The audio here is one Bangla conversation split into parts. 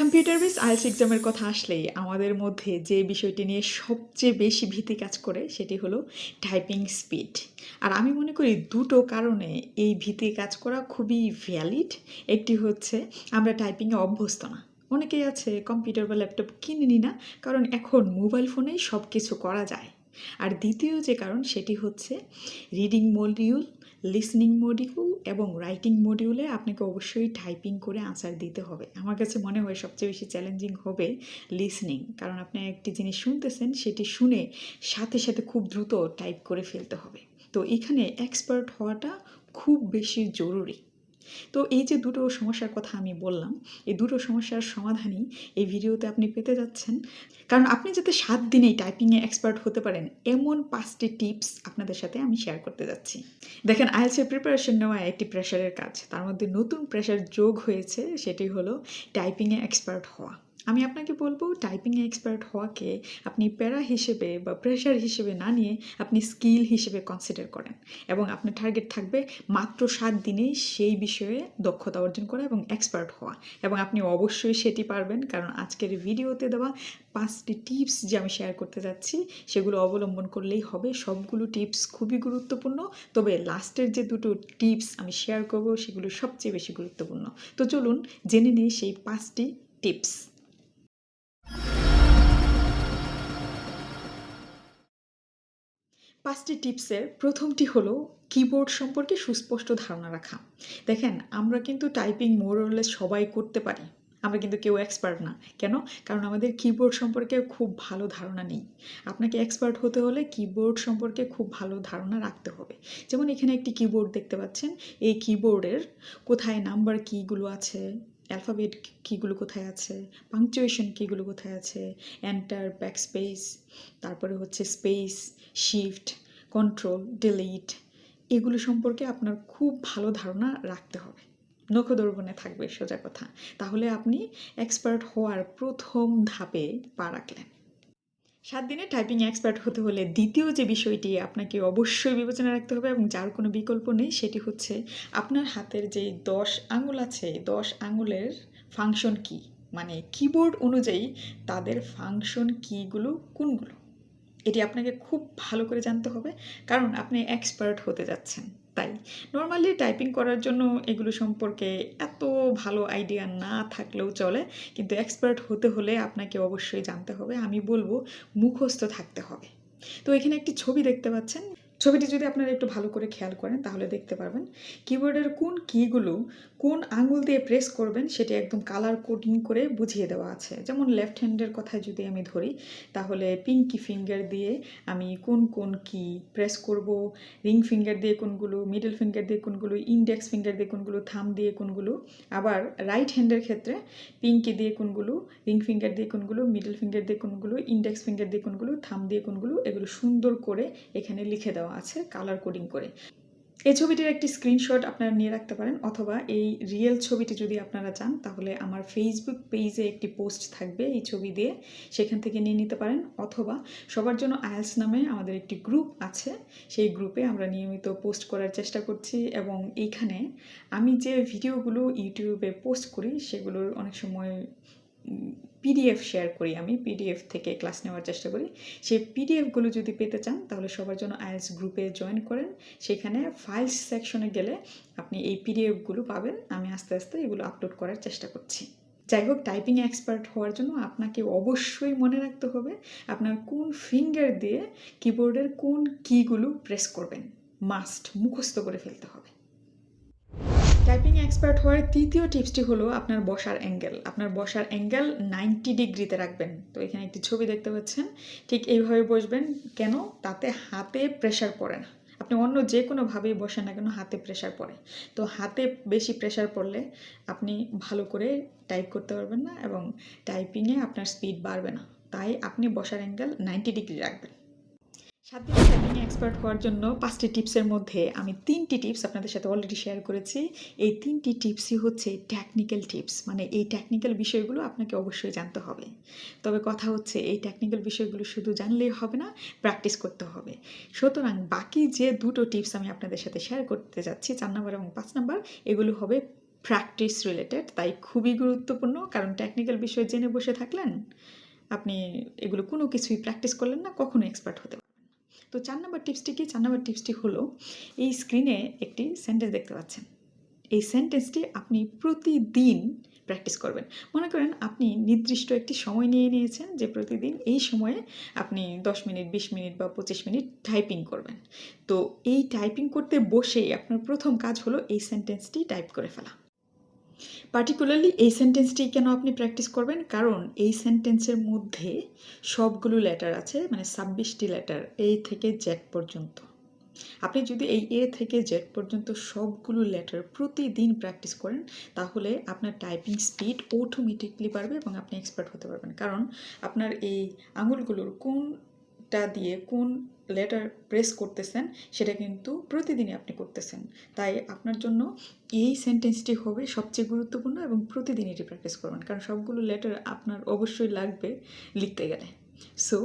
কম্পিউটার বেস আইএলটিএস এক্সামের কথা আসলেই আমাদের মধ্যে যে বিষয়টি নিয়ে সবচেয়ে বেশি ভীতি কাজ করে সেটি হলো টাইপিং স্পিড। আর আমি মনে করি দুটো কারণে এই ভীতি কাজ করা খুবই ভ্যালিড। একটি হচ্ছে আমরা টাইপিংয়ে অভ্যস্ত না। অনেকেই আছে কম্পিউটার বা ল্যাপটপ কিনিনি না, কারণ এখন মোবাইল ফোনেই সব কিছু করা যায়। আর দ্বিতীয় যে কারণ সেটি হচ্ছে রিডিং মডিউল, লিসনিং মডিউল এবং রাইটিং মডিউলে আপনাকে অবশ্যই টাইপিং করে আনসার দিতে হবে। আমার কাছে মনে হয় সবচেয়ে বেশি চ্যালেঞ্জিং হবে লিসনিং, কারণ আপনি একটি জিনিস শুনতেছেন, সেটি শুনে সাথে সাথে খুব দ্রুত টাইপ করে ফেলতে হবে। তো এখানে এক্সপার্ট হওয়াটা খুব বেশি জরুরি। তো এই যে দুটো সমস্যার কথা আমি বললাম, এই দুটো সমস্যার সমাধানই এই ভিডিওতে আপনি পেতে যাচ্ছেন। কারণ আপনি যাতে 7 দিনেই টাইপিংয়ে এক্সপার্ট হতে পারেন এমন 5টি টিপস আপনাদের সাথে আমি শেয়ার করতে যাচ্ছি। দেখেন, আইএলটিএস প্রিপারেশন নেওয়া একটি প্রেশারের কাজ, তার মধ্যে নতুন প্রেশার যোগ হয়েছে, সেটি হলো টাইপিংয়ে এক্সপার্ট হওয়া। আমি আপনাকে বলবো টাইপিংয়ে এক্সপার্ট হওয়াকে আপনি প্যারা হিসেবে বা প্রেশার হিসেবে না নিয়ে আপনি স্কিল হিসেবে কনসিডার করেন, এবং আপনার টার্গেট থাকবে মাত্র 7 দিনেই সেই বিষয়ে দক্ষতা অর্জন করা এবং এক্সপার্ট হওয়া। এবং আপনি অবশ্যই সেটি পারবেন, কারণ আজকের ভিডিওতে দেওয়া 5টি টিপস যে আমি শেয়ার করতে যাচ্ছি সেগুলো অবলম্বন করলেই হবে। সবগুলো টিপস খুবই গুরুত্বপূর্ণ, তবে লাস্টের যে দুটো টিপস আমি শেয়ার করব সেগুলো সবচেয়ে বেশি গুরুত্বপূর্ণ। তো চলুন জেনে নিই সেই 5টি টিপস। 5টি টিপসের প্রথমটি হলো কিবোর্ড সম্পর্কে সুস্পষ্ট ধারণা রাখা। দেখেন, আমরা কিন্তু টাইপিং মোর অর লেস সবাই করতে পারি, আমরা কিন্তু কেউ এক্সপার্ট না। কেন? কারণ আমাদের কিবোর্ড সম্পর্কে খুব ভালো ধারণা নেই। আপনাকে এক্সপার্ট হতে হলে কিবোর্ড সম্পর্কে খুব ভালো ধারণা রাখতে হবে। যেমন এখানে একটি কিবোর্ড দেখতে পাচ্ছেন, এই কিবোর্ডের কোথায় নাম্বার কিগুলো আছে, অ্যালফাবেট কিগুলো কোথায় আছে, পাংচুয়েশন কিগুলো কোথায় আছে, এন্টার, ব্যাকস্পেস, তারপরে হচ্ছে স্পেস, শিফট, কন্ট্রোল, ডিলিট, এগুলো সম্পর্কে আপনার খুব ভালো ধারণা রাখতে হবে। নখদর্পণে থাকবে সোজা কথা। তাহলে আপনি এক্সপার্ট হওয়ার প্রথম ধাপে পা রাখলেন। 7 দিনে টাইপিং এক্সপার্ট হতে হলে দ্বিতীয় যে বিষয়টি আপনাকে অবশ্যই বিবেচনা রাখতে হবে এবং যার কোনো বিকল্প নেই, সেটি হচ্ছে আপনার হাতের যে 10 আঙুল আছে, 10 আঙুলের ফাংশন কি, মানে কিবোর্ড অনুযায়ী তাদের ফাংশন কিগুলো কোনগুলো, এটি আপনাকে খুব ভালো করে জানতে হবে, কারণ আপনি এক্সপার্ট হতে যাচ্ছেন। তাই নর্মালি টাইপিং করার জন্য এগুলো সম্পর্কে এত ভালো আইডিয়া না থাকলেও চলে, কিন্তু এক্সপার্ট হতে হলে আপনাকে অবশ্যই জানতে হবে। আমি বলবো মুখস্থ থাকতে হবে। তো এখানে একটি ছবি দেখতে পাচ্ছেন, ছবিটি যদি আপনারা একটু ভালো করে খেয়াল করেন তাহলে দেখতে পারবেন কিবোর্ডের কোন কিগুলো কোন আঙুল দিয়ে প্রেস করবেন সেটি একদম কালার কোডিং করে বুঝিয়ে দেওয়া আছে। যেমন লেফট হ্যান্ডের কথা যদি আমি ধরি, তাহলে পিঙ্কি ফিঙ্গার দিয়ে আমি কোন কোন কি প্রেস করব, রিং ফিঙ্গার দিয়ে কোনগুলো, মিডল ফিঙ্গার দিয়ে কোনগুলো, ইন্ডেক্স ফিঙ্গার দিয়ে কোনগুলো, থাম দিয়ে কোনগুলো। আবার রাইট হ্যান্ডের ক্ষেত্রে পিঙ্কি দিয়ে কোনগুলো, রিং ফিঙ্গার দিয়ে কোনগুলো, মিডল ফিঙ্গার দিয়ে কোনগুলো, ইন্ডেক্স ফিঙ্গার দিয়ে কোনগুলো, থাম দিয়ে কোনগুলো, এগুলো সুন্দর করে এখানে লিখে দেওয়া আছে কালার কোডিং করে। এই ছবিটির একটি স্ক্রিনশট আপনারা নিয়ে রাখতে পারেন, অথবা এই রিয়েল ছবিটি যদি আপনারা চান তাহলে আমার ফেসবুক পেজে একটি পোস্ট থাকবে এই ছবি দিয়ে, সেখান থেকে নিয়ে নিতে পারেন। অথবা সবার জন্য আইএলটিএস নামে আমাদের একটি গ্রুপ আছে, সেই গ্রুপে আমরা নিয়মিত পোস্ট করার চেষ্টা করছি, এবং এইখানে আমি যে ভিডিওগুলো ইউটিউবে পোস্ট করি সেগুলোর অনেক সময় পিডিএফ শেয়ার করি, আমি পিডিএফ থেকে ক্লাস নেওয়ার চেষ্টা করি। সেই পিডিএফগুলো যদি পেতে চান তাহলে সবার জন্য আইএলটিএস গ্রুপে জয়েন করেন, সেখানে ফাইলস সেকশনে গেলে আপনি এই পিডিএফগুলো পাবেন। আমি আস্তে আস্তে এগুলো আপলোড করার চেষ্টা করছি। যাই হোক, টাইপিং এক্সপার্ট হওয়ার জন্য আপনাকে অবশ্যই মনে রাখতে হবে আপনার কোন ফিঙ্গার দিয়ে কিবোর্ডের কোন কিগুলো প্রেস করবেন, মাস্ট মুখস্থ করে ফেলতে হবে। টাইপিং এক্সপার্ট হওয়ার তৃতীয় টিপসটি হলো আপনার বসার অ্যাঙ্গেল। আপনার বসার অ্যাঙ্গেল 90 ডিগ্রিতে রাখবেন। তো এখানে একটি ছবি দেখতে পাচ্ছেন, ঠিক এইভাবে বসবেন। কেন? তাতে হাতে প্রেশার পড়ে না। আপনি অন্য যে কোনোভাবেই বসেন না কেন, হাতে প্রেশার পড়ে। তো হাতে বেশি প্রেশার পড়লে আপনি ভালো করে টাইপ করতে পারবেন না এবং টাইপিংয়ে আপনার স্পিড বাড়বে না। তাই আপনি বসার অ্যাঙ্গেল 90 ডিগ্রি রাখবেন। 7 দিনে টাইপিংয়ে এক্সপার্ট হওয়ার জন্য 5টি টিপসের মধ্যে আমি 3টি টিপস আপনাদের সাথে অলরেডি শেয়ার করেছি। এই 3টি টিপসই হচ্ছে টেকনিক্যাল টিপস, মানে এই টেকনিক্যাল বিষয়গুলো আপনাকে অবশ্যই জানতে হবে। তবে কথা হচ্ছে এই টেকনিক্যাল বিষয়গুলো শুধু জানলেই হবে না, প্র্যাকটিস করতে হবে। সুতরাং বাকি যে দুটো টিপস আমি আপনাদের সাথে শেয়ার করতে যাচ্ছি, 4 নম্বর এবং 5 নম্বর, এগুলো হবে প্র্যাকটিস রিলেটেড, তাই খুবই গুরুত্বপূর্ণ। কারণ টেকনিক্যাল বিষয় জেনে বসে থাকলেন, আপনি এগুলো কোনো কিছুই প্র্যাকটিস করলেন না, কখনো এক্সপার্ট হতে পারবেন না। তো 4 নম্বর টিপসটি কি? 4 নম্বর টিপসটি হলো, এই স্ক্রিনে একটি সেন্টেন্স দেখতে পাচ্ছেন। এই সেন্টেন্সটি আপনি প্রতিদিন প্র্যাকটিস করবেন। মনে করেন আপনি নির্দিষ্ট একটি সময় নিয়ে নিয়েছেন যে প্রতিদিন এই সময়ে আপনি 10 মিনিট, 20 মিনিট বা 25 মিনিট টাইপিং করবেন। তো এই টাইপিং করতে বসেই আপনার প্রথম কাজ হলো এই সেন্টেন্সটি টাইপ করে ফেলা। পার্টিকুলারলি এই সেন্টেন্সটি কেন আপনি প্র্যাকটিস করবেন? কারণ এই সেন্টেন্সের মধ্যে সবগুলো লেটার আছে, মানে 26টি লেটার, A থেকে Z পর্যন্ত। আপনি যদি এই A থেকে Z পর্যন্ত সবগুলো লেটার প্রতিদিন প্র্যাকটিস করেন, তাহলে আপনার টাইপিং স্পিড অটোমেটিকলি বাড়বে এবং আপনি এক্সপার্ট হতে পারবেন। কারণ আপনার এই আঙুলগুলোর কোনটা দিয়ে কোন লেটার প্রেস করতেছেন সেটা কিন্তু প্রতিদিনই আপনি করতেছেন। তাই আপনার জন্য এই সেন্টেন্সটি হবে সবচেয়ে গুরুত্বপূর্ণ এবং প্রতিদিন এটি প্র্যাকটিস করবেন, কারণ সবগুলো লেটার আপনার অবশ্যই লাগবে লিখতে গেলে। সো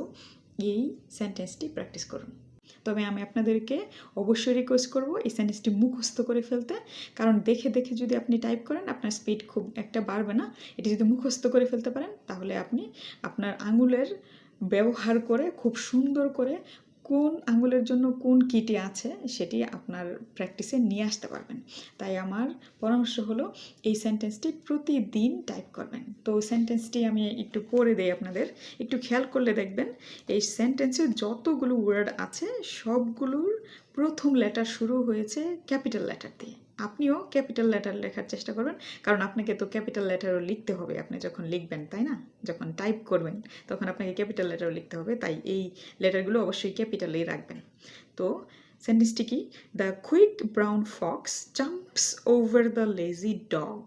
এই সেন্টেন্সটি প্র্যাকটিস করুন। তবে আমি আপনাদেরকে অবশ্যই রিকোয়েস্ট করব এই সেন্টেন্সটি মুখস্থ করে ফেলতে, কারণ দেখে দেখে যদি আপনি টাইপ করেন আপনার স্পিড খুব একটা বাড়বে না। এটি যদি মুখস্থ করে ফেলতে পারেন তাহলে আপনি আপনার আঙুলের ব্যবহার করে খুব সুন্দর করে কোন আঙুলের জন্য কোন কিটি আছে সেটি আপনার প্র্যাকটিসে নিয়ে আসতে পারবেন। তাই আমার পরামর্শ হলো এই সেন্টেন্সটি প্রতিদিন টাইপ করবেন। তো সেন্টেন্সটি আমি একটু পড়ে দেই আপনাদের, একটু খেয়াল করলে দেখবেন এই সেন্টেন্সে যতগুলো ওয়ার্ড আছে সবগুলোর প্রথম লেটার শুরু হয়েছে ক্যাপিটাল লেটার দিয়ে। আপনিও ক্যাপিটাল লেটার লেখার চেষ্টা করবেন, কারণ আপনাকে তো ক্যাপিটাল লেটারও লিখতে হবে আপনি যখন লিখবেন, তাই না? যখন টাইপ করবেন তখন আপনাকে ক্যাপিটাল লেটারও লিখতে হবে, তাই এই লেটারগুলো অবশ্যই ক্যাপিটালেই রাখবেন। তো সেন্টেন্সটি কি? The quick brown Fox jumps over the lazy dog.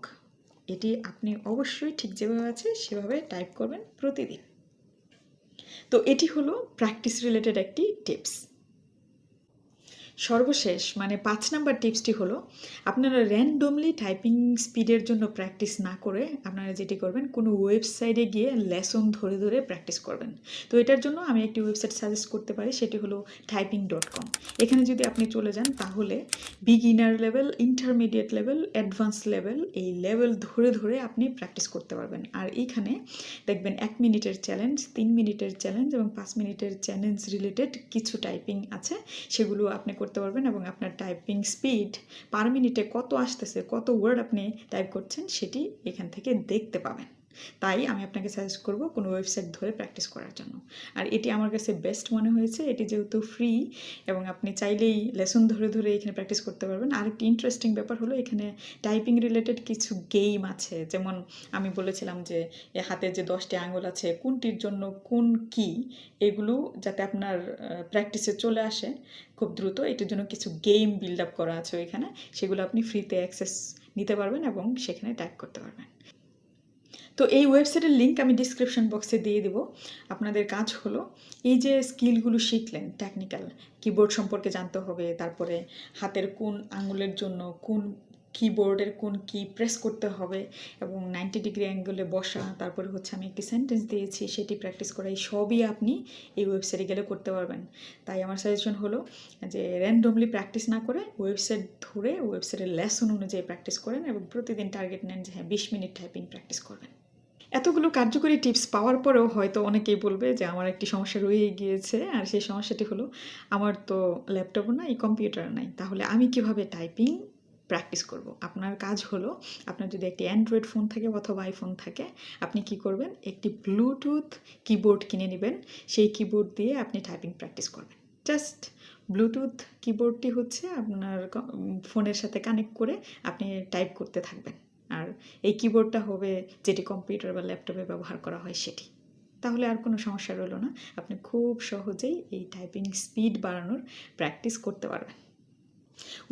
এটি আপনি অবশ্যই ঠিক যেভাবে আছে সেভাবে টাইপ করবেন প্রতিদিন। তো এটি হলো প্র্যাকটিস রিলেটেড একটি টিপস। সর্বশেষ মানে 5 নাম্বার টিপসটি হলো, আপনারা র্যান্ডমলি টাইপিং স্পিডের জন্য প্র্যাকটিস না করে আপনারা যেটি করবেন, কোনো ওয়েবসাইটে গিয়ে লেসন ধরে ধরে প্র্যাকটিস করবেন। তো এটার জন্য আমি একটি ওয়েবসাইট সাজেস্ট করতে পারি, সেটি হলো typing.com। এখানে যদি আপনি চলে যান তাহলে beginner level, intermediate level, advance level, এই লেভেল ধরে ধরে আপনি প্র্যাকটিস করতে পারবেন। আর এইখানে দেখবেন 1 মিনিটের চ্যালেঞ্জ, 3 মিনিটের চ্যালেঞ্জ এবং 5 মিনিটের চ্যালেঞ্জ রিলেটেড কিছু টাইপিং আছে, সেগুলো আপনি করতে পারবেন এবং আপনার টাইপিং স্পিড পার মিনিটে কত আসতেছে, কত ওয়ার্ড আপনি টাইপ করছেন সেটি এখান থেকে দেখতে পাবেন। তাই আমি আপনাকে সাজেস্ট করব কোনো ওয়েবসাইট ধরে প্র্যাকটিস করার জন্য। আর এটি আমার কাছে বেস্ট মনে হয়েছে, এটি যেহেতু ফ্রি এবং আপনি চাইলেই লেসন ধরে ধরে এখানে প্র্যাকটিস করতে পারবেন। আরেকটি ইন্টারেস্টিং ব্যাপার হলো এখানে টাইপিং রিলেটেড কিছু গেম আছে, যেমন আমি বলেছিলাম যে হাতে যে 10টি আঙুল আছে কোনটির জন্য কোন কি, এগুলো যাতে আপনার প্র্যাকটিসে চলে আসে খুব দ্রুত, এটার জন্য কিছু গেম বিল্ড আপ করা আছে এখানে, সেগুলো আপনি ফ্রিতে অ্যাক্সেস নিতে পারবেন এবং সেখানে টাইপ করতে পারবেন। তো এই ওয়েবসাইটের লিঙ্ক আমি ডিসক্রিপশন বক্সে দিয়ে দেব। আপনাদের কাজ হলো এই যে স্কিলগুলো শিখলেন, টেকনিক্যাল কিবোর্ড সম্পর্কে জানতে হবে, তারপরে হাতের কোন আঙুলের জন্য কোন কিবোর্ডের কোন কি প্রেস করতে হবে এবং 90 ডিগ্রি অ্যাঙ্গেলে বসা, তারপরে হচ্ছে আমি একটি সেন্টেন্স দিয়েছি সেটি প্র্যাকটিস করা, এই সবই আপনি এই ওয়েবসাইটে গেলে করতে পারবেন। তাই আমার সাজেশন হলো যে র্যান্ডমলি প্র্যাকটিস না করে ওয়েবসাইট ধরে ওয়েবসাইটের লেসন অনুযায়ী প্র্যাকটিস করেন এবং প্রতিদিন টার্গেট নেন যে হ্যাঁ 20 মিনিট টাইপিং প্র্যাকটিস করবেন। এতগুলো কার্যকরী টিপস পাওয়ার পরেও হয়তো অনেকেই বলবে যে আমার একটি সমস্যা রয়ে গিয়েছে, আর সেই সমস্যাটি হলো আমার তো ল্যাপটপও নাই, কম্পিউটার নাই, তাহলে আমি কিভাবে টাইপিং প্র্যাকটিস করব? আপনার কাজ হলো, আপনার যদি একটি অ্যান্ড্রয়েড ফোন থাকে অথবা আইফোন থাকে, আপনি কি করবেন, একটি ব্লুটুথ কিবোর্ড কিনে নেবেন, সেই কিবোর্ড দিয়ে আপনি টাইপিং প্র্যাকটিস করবেন। জাস্ট ব্লুটুথ কিবোর্ডটি হচ্ছে আপনার ফোনের সাথে কানেক্ট করে আপনি টাইপ করতে থাকবেন, আর এই কিবোর্ডটা হবে যেটি কম্পিউটার বা ল্যাপটপে ব্যবহার করা হয় সেটি। তাহলে আর কোনো সমস্যা রইল না, আপনি খুব সহজেই এই টাইপিং স্পিড বাড়ানোর প্র্যাকটিস করতে পারবেন।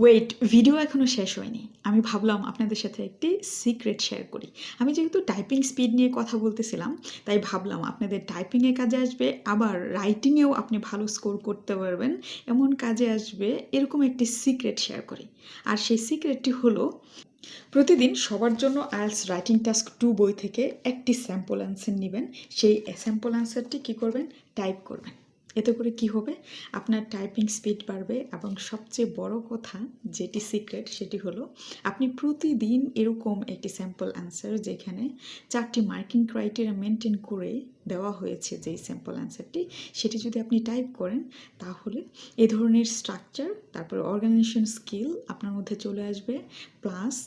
ওয়েট, ভিডিও এখনও শেষ হয়নি। আমি ভাবলাম আপনাদের সাথে একটি সিক্রেট শেয়ার করি। আমি যেহেতু টাইপিং স্পিড নিয়ে কথা বলতেছিলাম, তাই ভাবলাম আপনাদের টাইপিংয়ে কাজে আসবে, আবার রাইটিংয়েও আপনি ভালো স্কোর করতে পারবেন এমন কাজে আসবে, এরকম একটি সিক্রেট শেয়ার করি। আর সেই সিক্রেটটি হলো, প্রতিদিন সবার জন্য আইএলটিএস রাইটিং টাস্ক 2 বই থেকে একটি স্যাম্পল অ্যান্সার নেবেন, সেই স্যাম্পল অ্যান্সারটি কী করবেন, টাইপ করবেন এতে করে কি হবে, আপনার টাইপিং স্পিড বাড়বে এবং সবচেয়ে বড় কথা যেটি সিক্রেট সেটি হলো আপনি প্রতিদিন এরকম একটি স্যাম্পল অ্যান্সার যেখানে 4টি মার্কিং ক্রাইটেরিয়া মেনটেন করে দেওয়া হয়েছে যেই স্যাম্পল অ্যান্সারটি, সেটি যদি আপনি টাইপ করেন তাহলে এ ধরনের স্ট্রাকচার, তারপরে অর্গানাইজেশন স্কিল আপনার মধ্যে চলে আসবে, প্লাস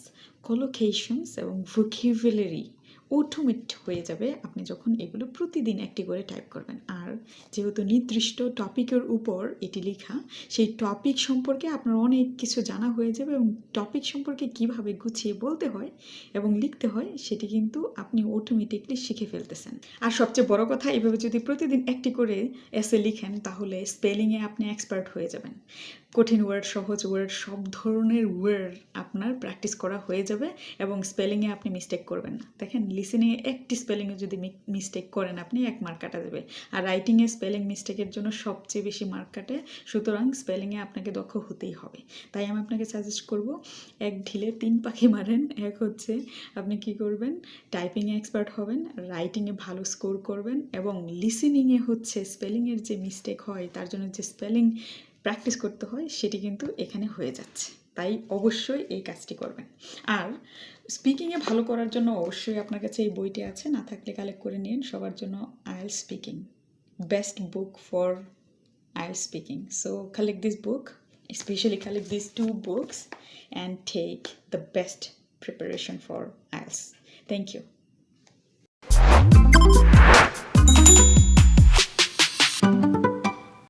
কলোকেশনস এবং ভোকাবুলারি অটোমেট হয়ে যাবে আপনি যখন এগুলো প্রতিদিন একটি করে টাইপ করবেন। আর যেহেতু নির্দিষ্ট টপিকের উপর এটি লেখা, সেই টপিক সম্পর্কে আপনার অনেক কিছু জানা হয়ে যাবে এবং টপিক সম্পর্কে কিভাবে গুছিয়ে বলতে হয় এবং লিখতে হয় সেটি কিন্তু আপনি অটোমেটিকলি শিখে ফেলতেছেন। আর সবচেয়ে বড় কথা, এভাবে যদি প্রতিদিন একটি করে এসে লিখেন তাহলে স্পেলিংয়ে আপনি এক্সপার্ট হয়ে যাবেন। কঠিন ওয়ার্ড, সহজ ওয়ার্ড, সব ধরনের ওয়ার্ড আপনার প্র্যাকটিস করা হয়ে যাবে এবং স্পেলিংয়ে আপনি মিস্টেক করবেন না। দেখেন, লিসেনিংয়ে একটি স্পেলিংয়ে যদি মিস্টেক করেন আপনি 1 মার্ক কাটা যাবে, আর রাইটিংয়ে স্পেলিং মিস্টেকের জন্য সবচেয়ে বেশি মার্ক কাটে। সুতরাং স্পেলিংয়ে আপনাকে দক্ষ হতেই হবে। তাই আমি আপনাকে সাজেস্ট করব, এক ঢিলে 3 পাখি মারেন। এক হচ্ছে আপনি কি করবেন, টাইপিংয়ে এক্সপার্ট হবেন, রাইটিংয়ে ভালো স্কোর করবেন এবং লিসেনিংয়ে হচ্ছে স্পেলিংয়ের যে মিস্টেক হয় তার জন্য যে স্পেলিং প্র্যাকটিস করতে হয় সেটি কিন্তু এখানে হয়ে যাচ্ছে। তাই অবশ্যই এই কাজটি করবেন। আর স্পিকিংয়ে ভালো করার জন্য অবশ্যই আপনার কাছে এই বইটি আছে, না থাকলে কালেক্ট করে নিন। সবার জন্য IELTS speaking, best book for IELTS speaking. So collect this book, especially collect these 2 books and take the best preparation for IELTS. Thank you.